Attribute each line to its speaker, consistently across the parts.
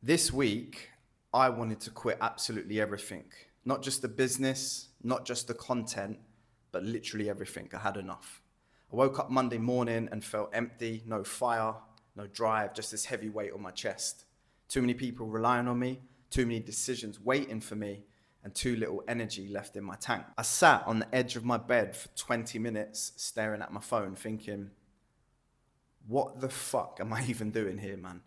Speaker 1: This week, I wanted to quit absolutely everything. Not just the business, not just the content, but literally everything. I had enough. I woke up Monday morning and felt empty, no fire, no drive, just this heavy weight on my chest. Too many people relying on me, too many decisions waiting for me, and too little energy left in my tank. I sat on the edge of my bed for 20 minutes staring at my phone thinking, what the fuck am I even doing here, man?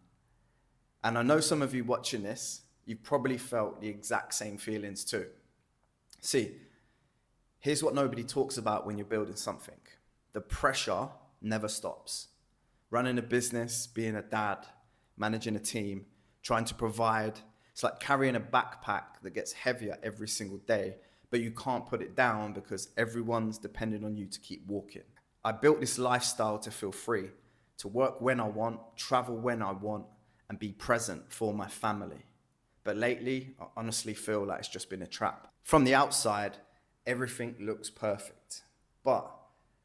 Speaker 1: And I know some of you watching this, you've probably felt the exact same feelings too. See, here's what nobody talks about when you're building something. The pressure never stops. Running a business, being a dad, managing a team, trying to provide, it's like carrying a backpack that gets heavier every single day, but you can't put it down because everyone's depending on you to keep walking. I built this lifestyle to feel free, to work when I want, travel when I want, and be present for my family. But lately, I honestly feel like it's just been a trap. From the outside, everything looks perfect. But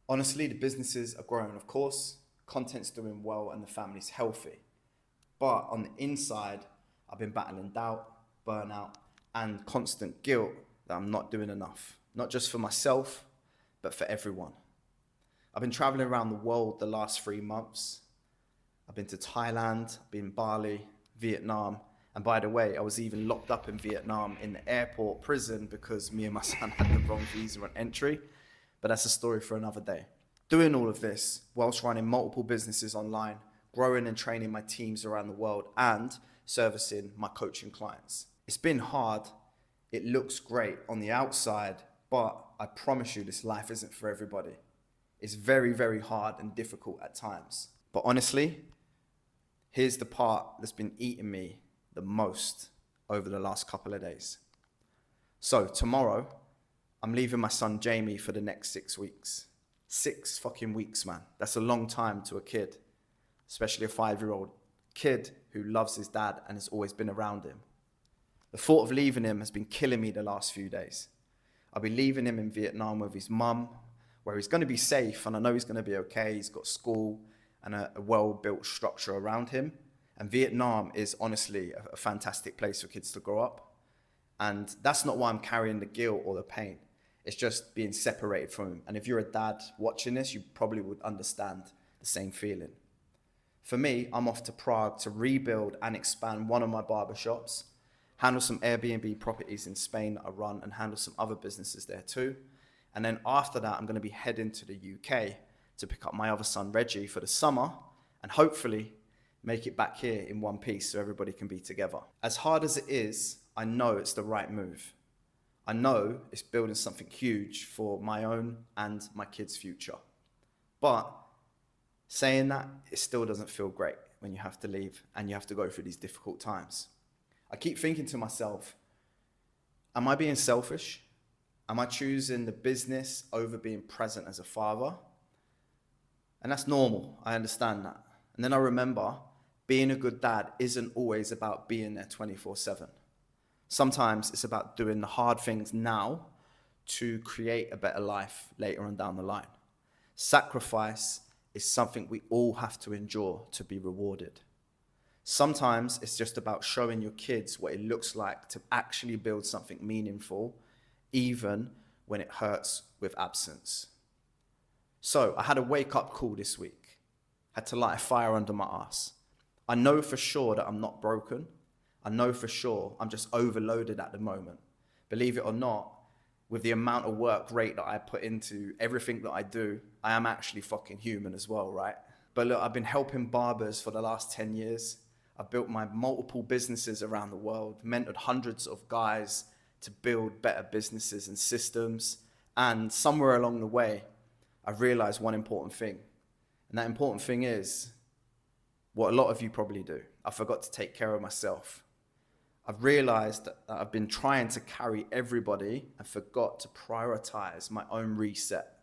Speaker 1: honestly, the businesses are growing, of course, content's doing well, and the family's healthy. But on the inside, I've been battling doubt, burnout, and constant guilt that I'm not doing enough. Not just for myself, but for everyone. I've been traveling around the world the last 3 months. I've been to Thailand, I've been Bali, Vietnam, and by the way, I was even locked up in Vietnam in the airport prison because me and my son had the wrong visa on entry, but that's a story for another day. Doing all of this whilst running multiple businesses online, growing and training my teams around the world, and servicing my coaching clients. It's been hard, it looks great on the outside, but I promise you this life isn't for everybody. It's very, very hard and difficult at times. But honestly, here's the part that's been eating me the most over the last couple of days. So tomorrow, I'm leaving my son Jamie for the next 6 weeks. 6 fucking weeks, man. That's a long time to a kid, especially a 5-year-old kid who loves his dad and has always been around him. The thought of leaving him has been killing me the last few days. I'll be leaving him in Vietnam with his mum, where he's going to be safe, and I know he's going to be okay. He's got school and a well-built structure around him. And Vietnam is honestly a fantastic place for kids to grow up. And that's not why I'm carrying the guilt or the pain. It's just being separated from him. And if you're a dad watching this, you probably would understand the same feeling. For me, I'm off to Prague to rebuild and expand one of my barbershops, handle some Airbnb properties in Spain that I run, and handle some other businesses there too. And then after that, I'm going to be heading to the UK to pick up my other son, Reggie, for the summer, and hopefully make it back here in one piece so everybody can be together. As hard as it is, I know it's the right move. I know it's building something huge for my own and my kids' future. But saying that, it still doesn't feel great when you have to leave and you have to go through these difficult times. I keep thinking to myself, am I being selfish? Am I choosing the business over being present as a father? And that's normal, I understand that. And then I remember being a good dad isn't always about being there 24/7. Sometimes it's about doing the hard things now to create a better life later on down the line. Sacrifice is something we all have to endure to be rewarded. Sometimes it's just about showing your kids what it looks like to actually build something meaningful, even when it hurts with absence. So I had a wake-up call this week. Had to light a fire under my ass. I know for sure that I'm not broken. I know for sure I'm just overloaded at the moment. Believe it or not, with the amount of work rate that I put into everything that I do, I am actually fucking human as well, right? But look, I've been helping barbers for the last 10 years. I've built my multiple businesses around the world, mentored hundreds of guys to build better businesses and systems. And somewhere along the way, I've realized one important thing. And that important thing is what a lot of you probably do. I forgot to take care of myself. I've realized that I've been trying to carry everybody and forgot to prioritize my own reset.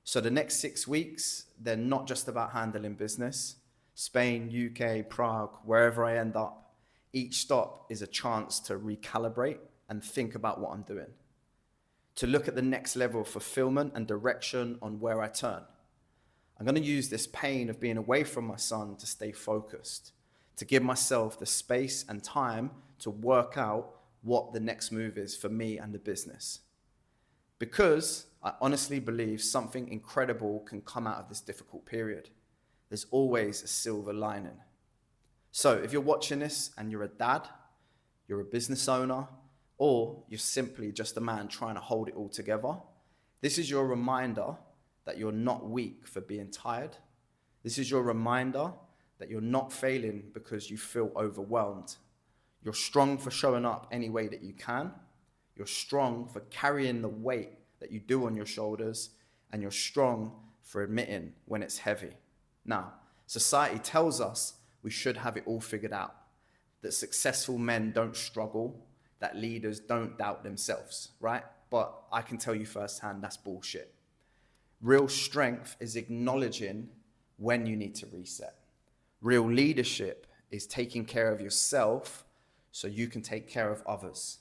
Speaker 1: So the next 6 weeks, they're not just about handling business. Spain, UK, Prague, wherever I end up, each stop is a chance to recalibrate and think about what I'm doing. To look at the next level of fulfillment and direction on where I turn. I'm going to use this pain of being away from my son to stay focused, to give myself the space and time to work out what the next move is for me and the business. Because I honestly believe something incredible can come out of this difficult period. There's always a silver lining. So if you're watching this and you're a dad, you're a business owner, or you're simply just a man trying to hold it all together, this is your reminder that you're not weak for being tired. This is your reminder that you're not failing because you feel overwhelmed. You're strong for showing up any way that you can. You're strong for carrying the weight that you do on your shoulders, and you're strong for admitting when it's heavy. Now, society tells us we should have it all figured out, that successful men don't struggle, that leaders don't doubt themselves, right? But I can tell you firsthand, that's bullshit. Real strength is acknowledging when you need to reset. Real leadership is taking care of yourself so you can take care of others.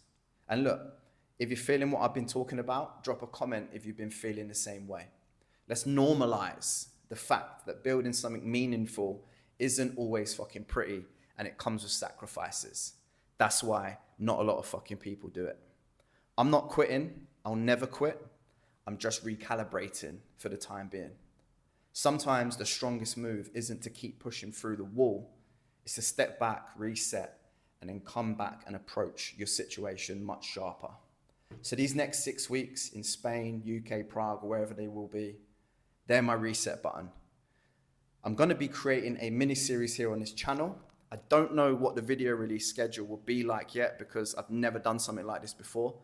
Speaker 1: And look, if you're feeling what I've been talking about, drop a comment if you've been feeling the same way. Let's normalize the fact that building something meaningful isn't always fucking pretty, and it comes with sacrifices. That's why not a lot of fucking people do it. I'm not quitting. I'll never quit. I'm just recalibrating for the time being. Sometimes the strongest move isn't to keep pushing through the wall. It's to step back, reset, and then come back and approach your situation much sharper. So these next 6 weeks in Spain, UK, Prague, or wherever they will be, they're my reset button. I'm going to be creating a mini series here on this channel. I don't know what the video release schedule will be like yet because I've never done something like this before.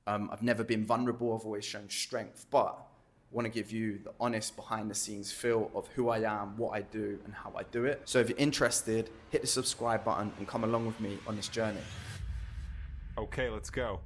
Speaker 1: I've never been vulnerable. I've always shown strength, but I want to give you the honest behind the scenes feel of who I am, what I do, and how I do it. So if you're interested, hit the subscribe button and come along with me on this journey.
Speaker 2: Okay, let's go.